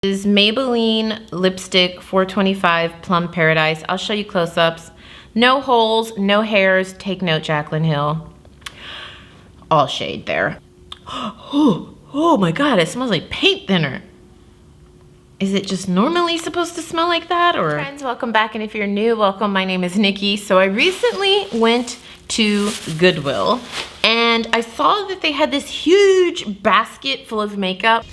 This is Maybelline Lipstick 425 Plum Paradise. I'll show you close-ups. No holes, no hairs. Take note, Jaclyn Hill. All shade there. Oh my God, it smells like paint thinner. Is it just normally supposed to smell like that? Or friends, welcome back, and if you're new, welcome. My name is Nikki. So I recently went to Goodwill and I saw that they had this huge basket full of makeup.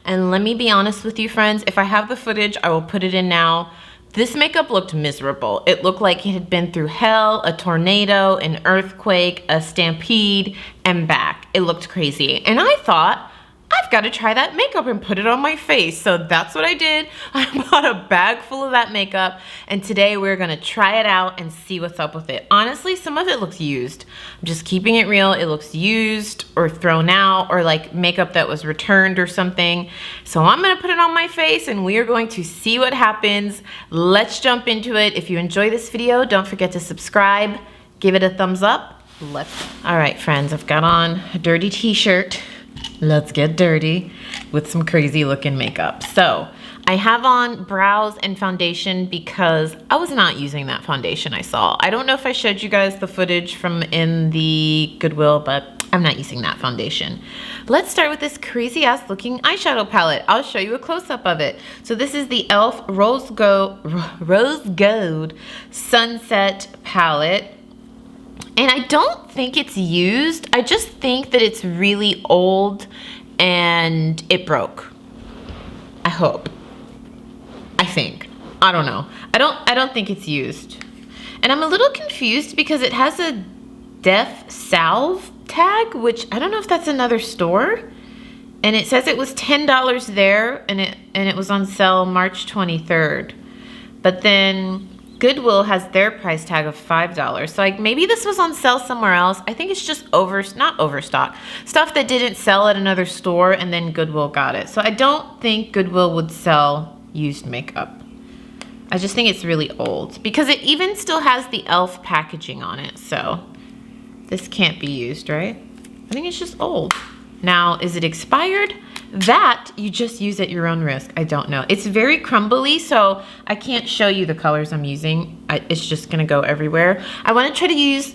And let me be honest with you, friends, if I have the footage, I will put it in now. This makeup looked miserable. It looked like it had been through hell, a tornado, an earthquake, a stampede, and back. It looked crazy. And I thought, I've got to try that makeup and put it on my face. So that's what I did. I bought a bag full of that makeup, and today we're gonna try it out and see what's up with it. Honestly, some of it looks used. I'm just keeping it real. It looks used or thrown out, or like makeup that was returned or something. So I'm gonna put it on my face and we are going to see what happens. Let's jump into it. If you enjoy this video, don't forget to subscribe, give it a thumbs up. All right, friends, I've got on a dirty t-shirt. Let's get dirty with some crazy looking makeup. So I have on brows and foundation because I was not using that foundation I saw. I don't know if I showed you guys the footage from in the Goodwill, but I'm not using that foundation. Let's start with this crazy ass looking eyeshadow palette. I'll show you a close-up of it. So this is the e.l.f. Rose Gold Sunset palette. And I don't think it's used. I just think that it's really old and it broke. I hope. I think. I don't know. I don't think it's used. And I'm a little confused because it has a Def Salve tag, which I don't know if that's another store. And it says it was $10 there, and it was on sale March 23rd. But then Goodwill has their price tag of $5. So like maybe this was on sale somewhere else. I think it's just not overstock. Stuff that didn't sell at another store and then Goodwill got it. So I don't think Goodwill would sell used makeup. I just think it's really old because it even still has the e.l.f. packaging on it. So this can't be used, right? I think it's just old. Now, is it expired? That you just use at your own risk. I don't know. It's very crumbly, so I can't show you the colors I'm using. It's just gonna go everywhere. I wanna try to use,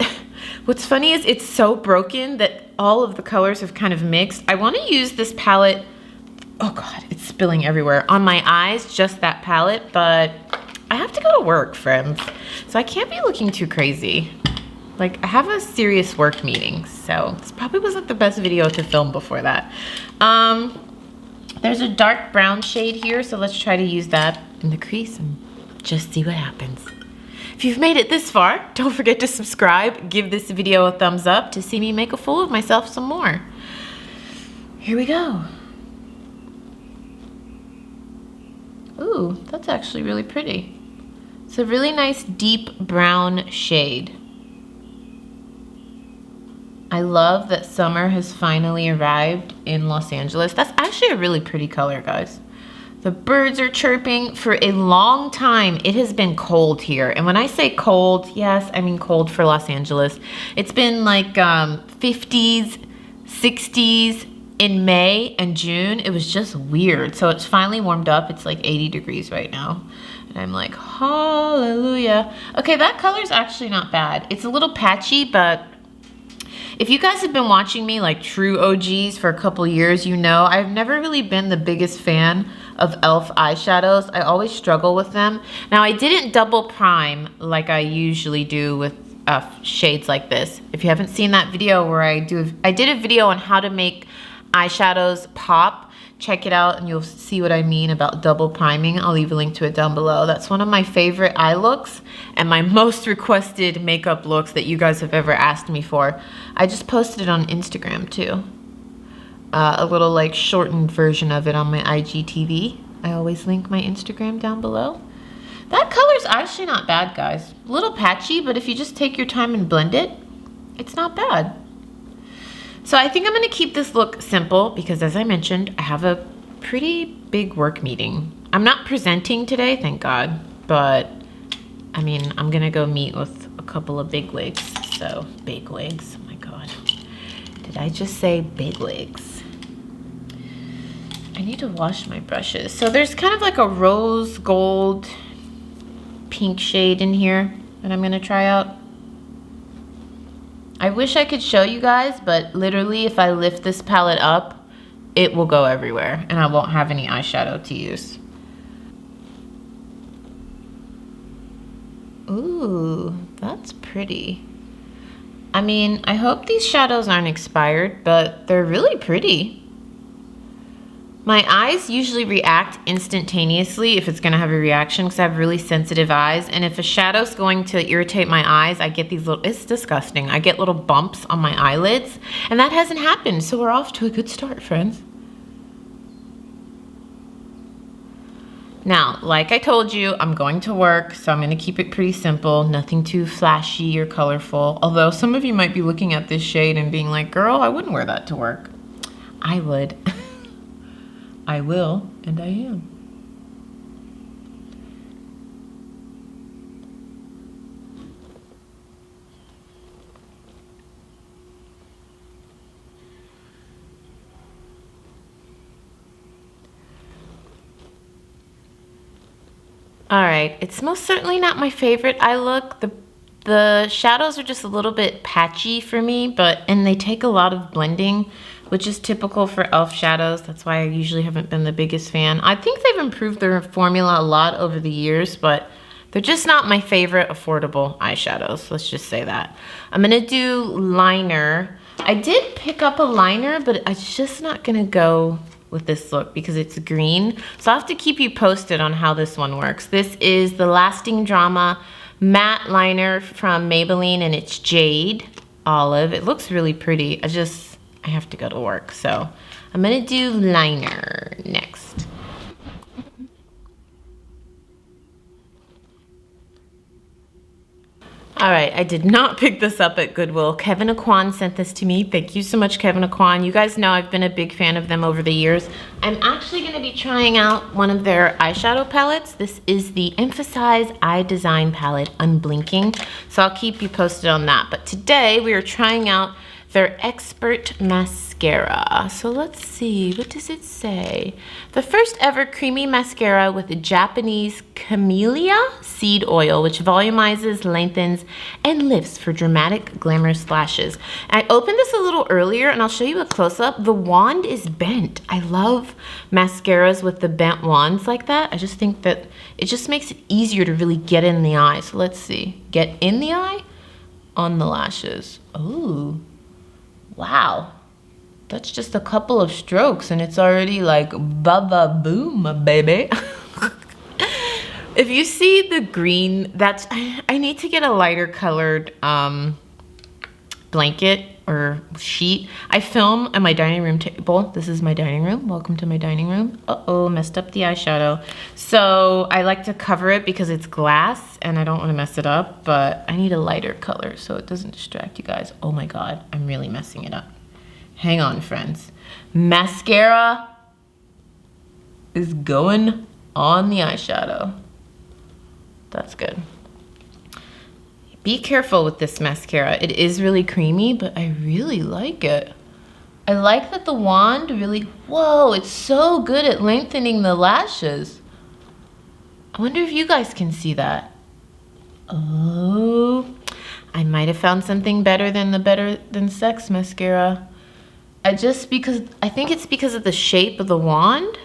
what's funny is it's so broken that all of the colors have kind of mixed. I wanna use this palette, oh God, it's spilling everywhere, on my eyes, just that palette, but I have to go to work, friends. So I can't be looking too crazy. Like, I have a serious work meeting, so this probably wasn't the best video to film before that. There's a dark brown shade here, so let's try to use that in the crease and just see what happens. If you've made it this far, don't forget to subscribe, give this video a thumbs up to see me make a fool of myself some more. Here we go. Ooh, that's actually really pretty. It's a really nice deep brown shade. I love that summer has finally arrived in Los Angeles. That's actually a really pretty color, guys. The birds are chirping. For a long time, it has been cold here. And when I say cold, yes, I mean cold for Los Angeles. It's been like 50s, 60s in May and June. It was just weird. So it's finally warmed up. It's like 80 degrees right now. And I'm like, hallelujah. Okay, that color's actually not bad. It's a little patchy, but if you guys have been watching me like true OGs for a couple years, you know I've never really been the biggest fan of e.l.f. eyeshadows. I always struggle with them. Now, I didn't double prime like I usually do with shades like this. If you haven't seen that video where I did a video on how to make eyeshadows pop, check it out and you'll see what I mean about double priming. I'll leave a link to it down below. That's one of my favorite eye looks and my most requested makeup looks that you guys have ever asked me for. I just posted it on Instagram too. A little like shortened version of it on my IGTV. I always link my Instagram down below. That color's actually not bad, guys. A little patchy, but if you just take your time and blend it, it's not bad. So I think I'm gonna keep this look simple because, as I mentioned, I have a pretty big work meeting. I'm not presenting today, thank God, but I mean, I'm gonna go meet with a couple of bigwigs. So, bigwigs, oh my God. Did I just say bigwigs? I need to wash my brushes. So there's kind of like a rose gold pink shade in here that I'm gonna try out. I wish I could show you guys, but literally if I lift this palette up, it will go everywhere and I won't have any eyeshadow to use. Ooh, that's pretty. I mean, I hope these shadows aren't expired, but they're really pretty. My eyes usually react instantaneously if it's gonna have a reaction because I have really sensitive eyes. And if a shadow's going to irritate my eyes, I get these little, it's disgusting. I get little bumps on my eyelids and that hasn't happened. So we're off to a good start, friends. Now, like I told you, I'm going to work, so I'm gonna keep it pretty simple, nothing too flashy or colorful. Although some of you might be looking at this shade and being like, girl, I wouldn't wear that to work. I would. I will, and I am. All right, it's most certainly not my favorite eye look. The shadows are just a little bit patchy for me, and they take a lot of blending, which is typical for e.l.f. shadows. That's why I usually haven't been the biggest fan. I think they've improved their formula a lot over the years, but they're just not my favorite affordable eyeshadows. Let's just say that. I'm gonna do liner. I did pick up a liner, but it's just not gonna go with this look because it's green. So I'll have to keep you posted on how this one works. This is the Lasting Drama matte liner from Maybelline and it's Jade Olive. It looks really pretty. I have to go to work, so I'm gonna do liner next. All right, I did not pick this up at Goodwill. Kevin Aquan sent this to me. Thank you so much, Kevin Aquan. You guys know I've been a big fan of them over the years. I'm actually gonna be trying out one of their eyeshadow palettes. This is the Emphasize Eye Design Palette Unblinking. So I'll keep you posted on that. But today we are trying out their Expert Mascara. So let's see, what does it say? The first ever creamy mascara with a Japanese camellia seed oil, which volumizes, lengthens, and lifts for dramatic, glamorous lashes. I opened this a little earlier and I'll show you a close-up. The wand is bent. I love mascaras with the bent wands like that. I just think that it just makes it easier to really get in the eye. So let's see, get in the eye, on the lashes. Ooh. Wow, that's just a couple of strokes and it's already like ba-ba boom, baby. If you see the green, I need to get a lighter colored blanket or sheet. I film at my dining room table. This is my dining room. Welcome to my dining room. Uh-oh, messed up the eyeshadow. So I like to cover it because it's glass and I don't want to mess it up, but I need a lighter color so it doesn't distract you guys. Oh my God, I'm really messing it up. Hang on, friends. Mascara is going on the eyeshadow. That's good. Be careful with this mascara. It is really creamy, but I really like it. I like that the wand really, whoa, it's so good at lengthening the lashes. I wonder if you guys can see that. Oh, I might have found something better than the Better Than Sex mascara. I think it's because of the shape of the wand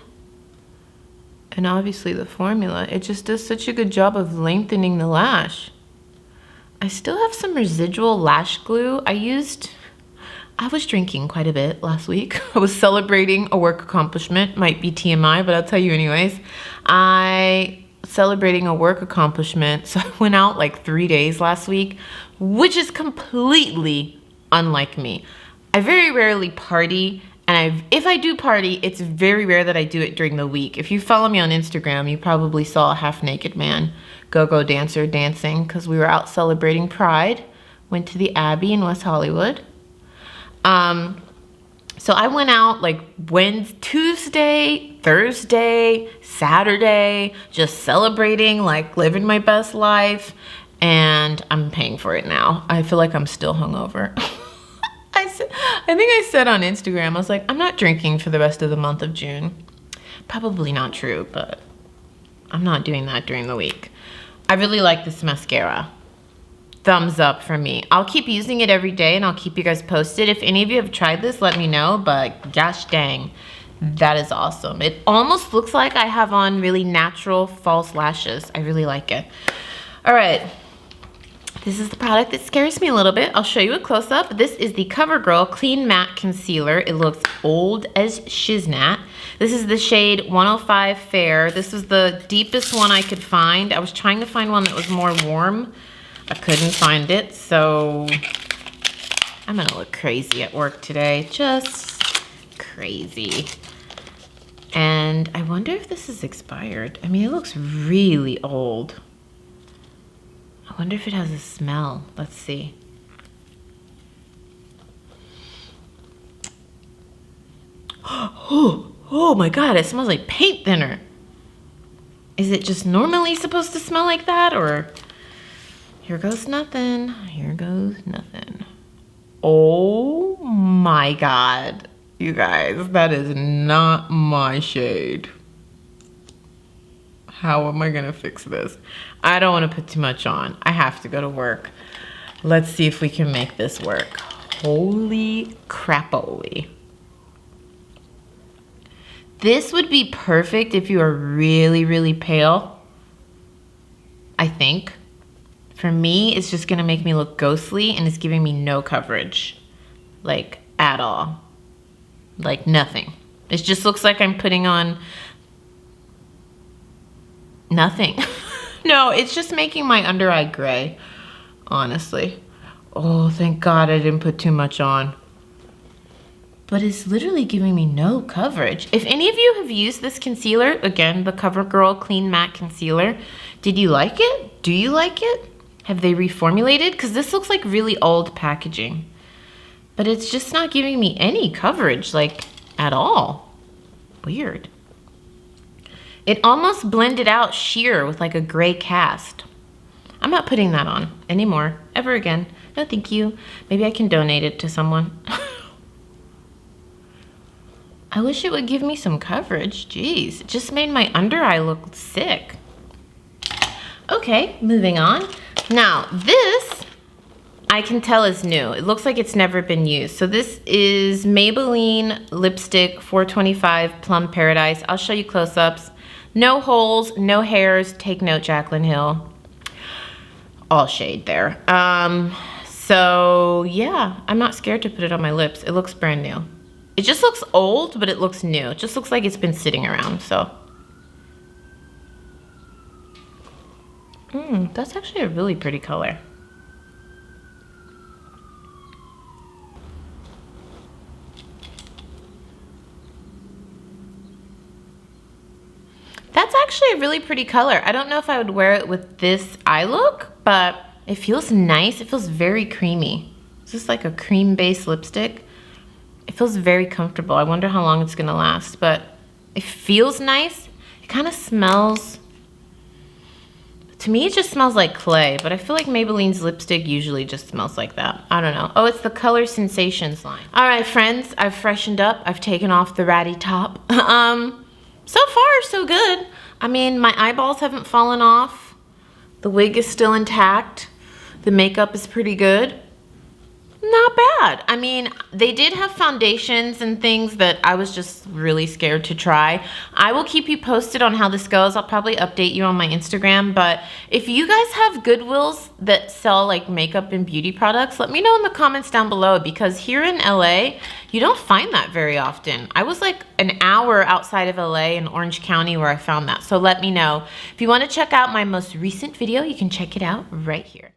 and obviously the formula. It just does such a good job of lengthening the lash. I still have some residual lash glue. I was drinking quite a bit last week. I was celebrating a work accomplishment. Might be TMI, but I'll tell you anyways. Celebrating a work accomplishment. So I went out like 3 days last week, which is completely unlike me. I very rarely party, and if I do party, it's very rare that I do it during the week. If you follow me on Instagram, you probably saw a half-naked man, go-go dancer dancing, because we were out celebrating Pride. Went to the Abbey in West Hollywood. So I went out like Tuesday, Thursday, Saturday, just celebrating, like living my best life, and I'm paying for it now. I feel like I'm still hungover. I think I said on Instagram, I was like, I'm not drinking for the rest of the month of June. Probably not true, but I'm not doing that during the week. I really like this mascara. Thumbs up for me. I'll keep using it every day and I'll keep you guys posted. If any of you have tried this, let me know, but gosh dang, that is awesome. It almost looks like I have on really natural false lashes. I really like it. All right, this is the product that scares me a little bit. I'll show you a close-up. This is the Covergirl Clean Matte Concealer. It looks old as shiznat. This is the shade 105 Fair. This was the deepest one I could find. I was trying to find one that was more warm. I couldn't find it, so I'm gonna look crazy at work today. Just crazy. And I wonder if this is expired. I mean, it looks really old. I wonder if it has a smell. Let's see. Oh my God, it smells like paint thinner. Is it just normally supposed to smell like that, or? Here goes nothing. Here goes nothing. Oh my God. You guys, that is not my shade. How am I gonna fix this? I don't wanna put too much on. I have to go to work. Let's see if we can make this work. Holy crapoly. This would be perfect if you are really, really pale, I think. For me, it's just gonna make me look ghostly and it's giving me no coverage, like at all, like nothing. It just looks like I'm putting on nothing. No, it's just making my under eye gray, honestly. Oh, thank God I didn't put too much on. But it's literally giving me no coverage. If any of you have used this concealer, again, the CoverGirl Clean Matte Concealer, did you like it? Do you like it? Have they reformulated? Because this looks like really old packaging. But it's just not giving me any coverage, like, at all. Weird. It almost blended out sheer with like a gray cast. I'm not putting that on anymore, ever again. No, thank you. Maybe I can donate it to someone. I wish it would give me some coverage. Jeez, it just made my under eye look sick. Okay, moving on. Now, this I can tell is new. It looks like it's never been used. So this is Maybelline Lipstick 425 Plum Paradise. I'll show you close-ups. No holes, no hairs. Take note, Jaclyn Hill. All shade there. So yeah, I'm not scared to put it on my lips. It looks brand new. It just looks old, but it looks new. It just looks like it's been sitting around, so. That's actually a really pretty color. That's actually a really pretty color. I don't know if I would wear it with this eye look, but it feels nice. It feels very creamy. It's just like a cream-based lipstick. It feels very comfortable. I wonder how long it's gonna last, but it feels nice. It kind of smells, to me it just smells like clay, but I feel like Maybelline's lipstick usually just smells like that. I don't know. Oh, it's the Color Sensations line. All right, friends, I've freshened up. I've taken off the ratty top. So far, so good. I mean, my eyeballs haven't fallen off. The wig is still intact. The makeup is pretty good. Not bad. I mean, they did have foundations and things that I was just really scared to try. I will keep you posted on how this goes. I'll probably update you on my Instagram, but if you guys have Goodwills that sell like makeup and beauty products, let me know in the comments down below, because here in LA, you don't find that very often. I was like an hour outside of LA in Orange County where I found that. So let me know. If you want to check out my most recent video, you can check it out right here.